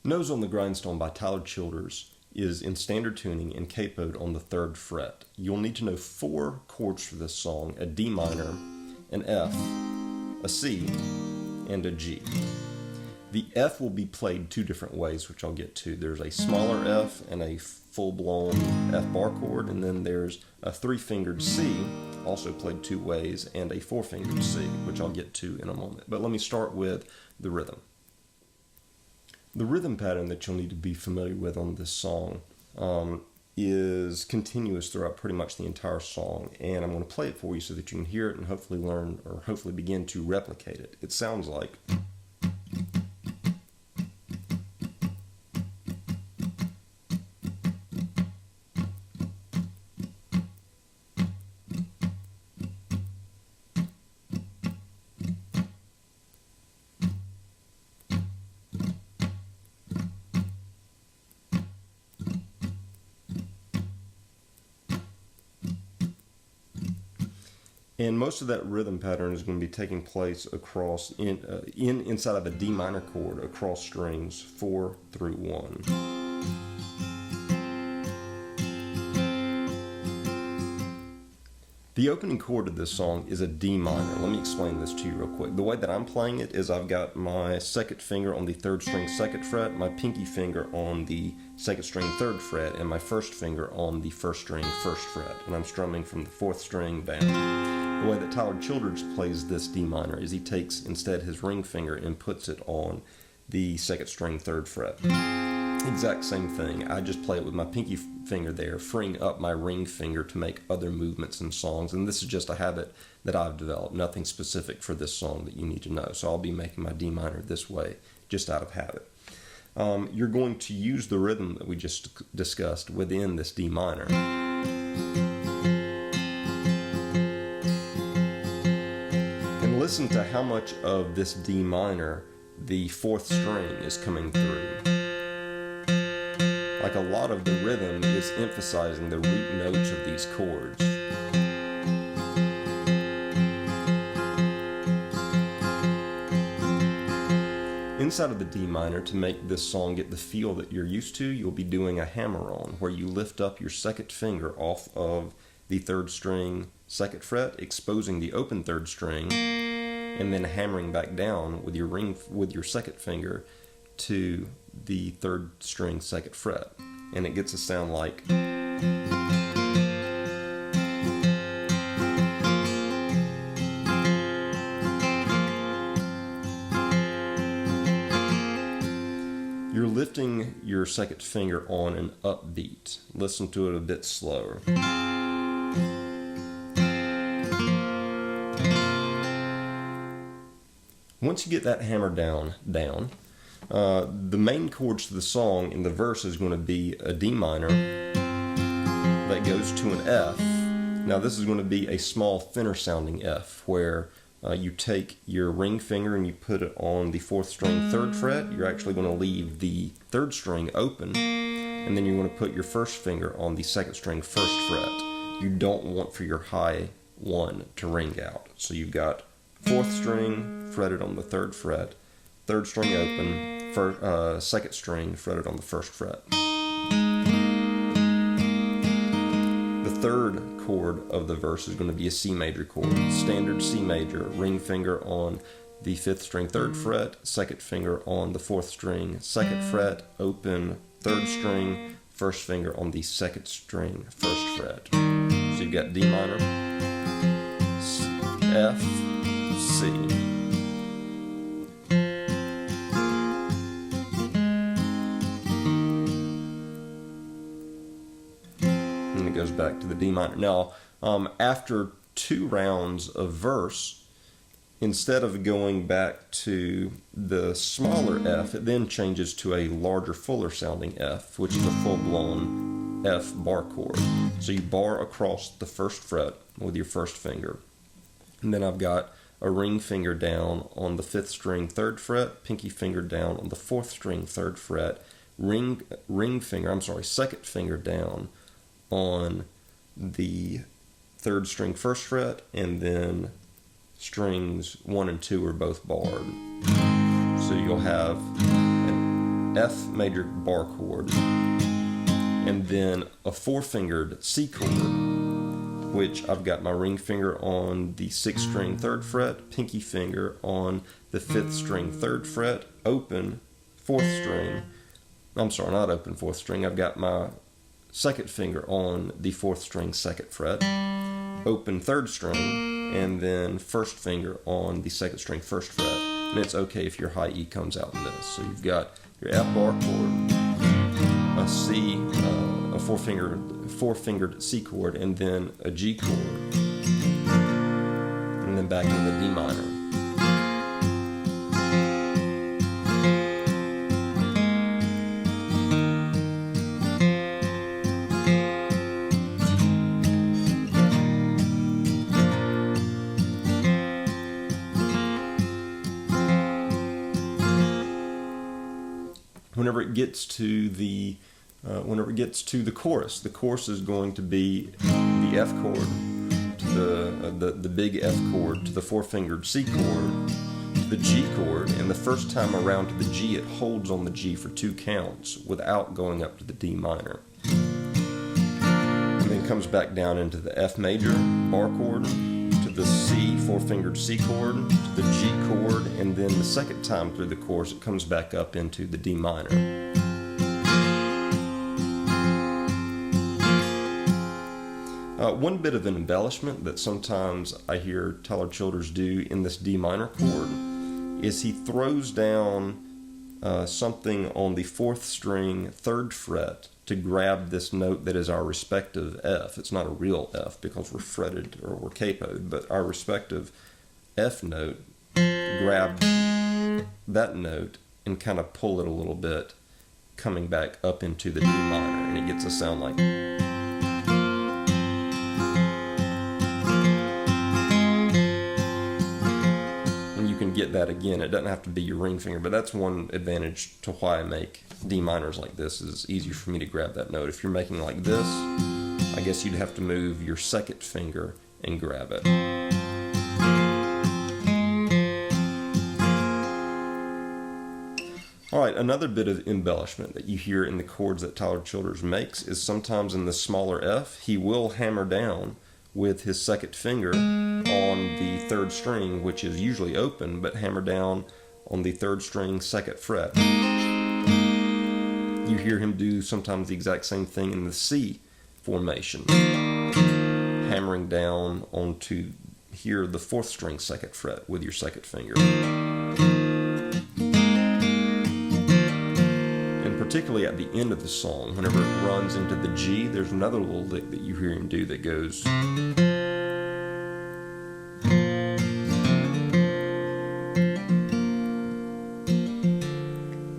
Nose on the Grindstone by Tyler Childers is in standard tuning and capoed on the 3rd fret. You'll need to know 4 chords for this song: a D minor, an F, a C, and a G. The F will be played 2 different ways, which I'll get to. There's a smaller F and a full-blown F bar chord, and then there's a 3-fingered C, also played 2 ways, and a 4-fingered C, which I'll get to in a moment. But let me start with the rhythm. The rhythm pattern that you'll need to be familiar with on this song is continuous throughout pretty much the entire song, and I'm going to play it for you so that you can hear it and hopefully learn, or hopefully begin to replicate it. It sounds like... And most of that rhythm pattern is going to be taking place across inside of a D minor chord across strings 4 through 1. The opening chord of this song is a D minor. Let me explain this to you real quick. The way that I'm playing it is I've got my 2nd finger on the 3rd string 2nd fret, my pinky finger on the 2nd string 3rd fret, and my 1st finger on the 1st string 1st fret. And I'm strumming from the 4th string down. The way that Tyler Childers plays this D minor is he takes instead his ring finger and puts it on the 2nd string 3rd fret. Exact same thing. I just play it with my pinky finger there, freeing up my ring finger to make other movements in songs. And this is just a habit that I've developed, nothing specific for this song that you need to know. So I'll be making my D minor this way, just out of habit. You're going to use the rhythm that we just discussed within this D minor. And listen to how much of this D minor the 4th string is coming through. Like a lot of the rhythm is emphasizing the root notes of these chords. Inside of the D minor, to make this song get the feel that you're used to, you'll be doing a hammer-on, where you lift up your 2nd finger off of the 3rd string 2nd fret, exposing the open 3rd string, and then hammering back down with your 2nd finger to the 3rd string 2nd fret, and it gets a sound like... You're lifting your 2nd finger on an upbeat. Listen to it a bit slower. Once you get that hammer down, the main chords to the song in the verse is going to be a D minor that goes to an F. Now this is going to be a small, thinner sounding F, where you take your ring finger and you put it on the 4th string 3rd fret. You're actually going to leave the 3rd string open, and then you're going to put your 1st finger on the 2nd string 1st fret. You don't want for your high 1 to ring out. So you've got 4th string fretted on the 3rd fret, 3rd string open, 2nd string fretted on the 1st fret. The 3rd chord of the verse is going to be a C major chord, standard C major, ring finger on the 5th string 3rd fret, 2nd finger on the 4th string 2nd fret, open 3rd string, 1st finger on the 2nd string 1st fret. So you've got D minor, F, C. And it goes back to the D minor. Now, after 2 rounds of verse, instead of going back to the smaller F, it then changes to a larger, fuller sounding F, which is a full-blown F bar chord. So you bar across the 1st fret with your 1st finger. And then I've got a ring finger down on the 5th string 3rd fret, pinky finger down on the 4th string 3rd fret, 2nd finger down on the 3rd string 1st fret, and then strings 1 and 2 are both barred. So you'll have F major bar chord, and then a 4-fingered C chord, which I've got my ring finger on the 6th string 3rd fret, pinky finger on the 5th string 3rd fret, open 4th string. I'm sorry, not open 4th string. I've got my 2nd finger on the 4th string 2nd fret, open 3rd string, and then 1st finger on the 2nd string 1st fret. And it's okay if your high E comes out in this. So you've got your F bar chord, a C, a 4-fingered C chord, and then a G chord, and then back into the D minor. Whenever it gets to the chorus is going to be the F chord to the big F chord to the 4-fingered C chord to the G chord, and the first time around to the G it holds on the G for 2 counts without going up to the D minor, and then comes back down into the F major bar chord to the C 4-fingered C chord to the G chord, and then the second time through the chorus it comes back up into the D minor. One bit of an embellishment that sometimes I hear Tyler Childers do in this D minor chord is he throws down something on the 4th string 3rd fret to grab this note that is our respective F. It's not a real F because we're fretted or we're capoed, but our respective F note, grab that note and kind of pull it a little bit, coming back up into the D minor, and it gets a sound like. Get that again. It doesn't have to be your ring finger, but that's one advantage to why I make D minors like this. Is easier for me to grab that note. If you're making like this, I guess you'd have to move your 2nd finger and grab it. Alright, another bit of embellishment that you hear in the chords that Tyler Childers makes is sometimes in the smaller F, he will hammer down with his 2nd finger on the 3rd string, which is usually open, but hammer down on the 3rd string 2nd fret. You hear him do sometimes the exact same thing in the C formation, hammering down onto here the 4th string 2nd fret with your 2nd finger. And particularly at the end of the song, whenever it runs into the G, there's another little lick that you hear him do that goes.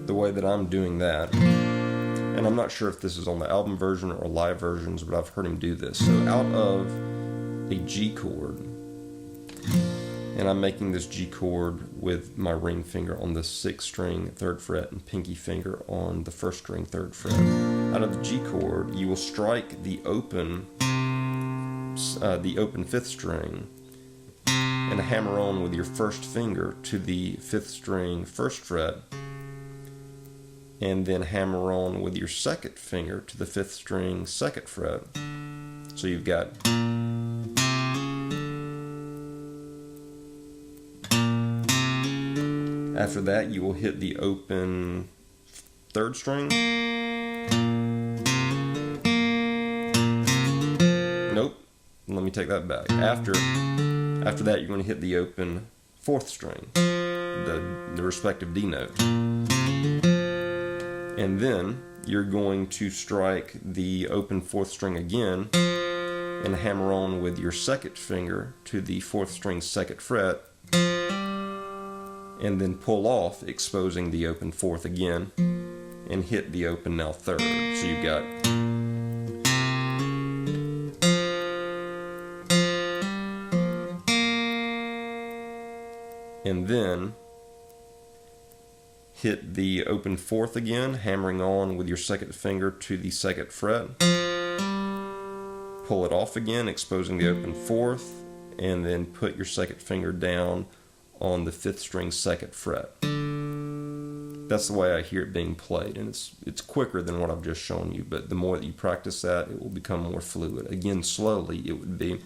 The way that I'm doing that, and I'm not sure if this is on the album version or live versions, but I've heard him do this. So out of a G chord, and I'm making this G chord with my ring finger on the 6th string 3rd fret and pinky finger on the 1st string 3rd fret. Out of the G chord, you will strike the open 5th string and hammer on with your 1st finger to the 5th string 1st fret, and then hammer on with your 2nd finger to the 5th string 2nd fret. So you've got. After that, you will hit the open 3rd string. Nope. Let me take that back. After that, you're going to hit the open 4th string, the respective D note. And then you're going to strike the open 4th string again and hammer on with your 2nd finger to the 4th string 2nd fret, and then pull off, exposing the open 4th again, and hit the open now 3rd. So you've got. And then hit the open 4th again, hammering on with your 2nd finger to the 2nd fret. Pull it off again, exposing the open 4th, and then put your 2nd finger down on the 5th string 2nd fret. That's the way I hear it being played, and it's quicker than what I've just shown you, but the more that you practice that, it will become more fluid. Again, slowly, it would be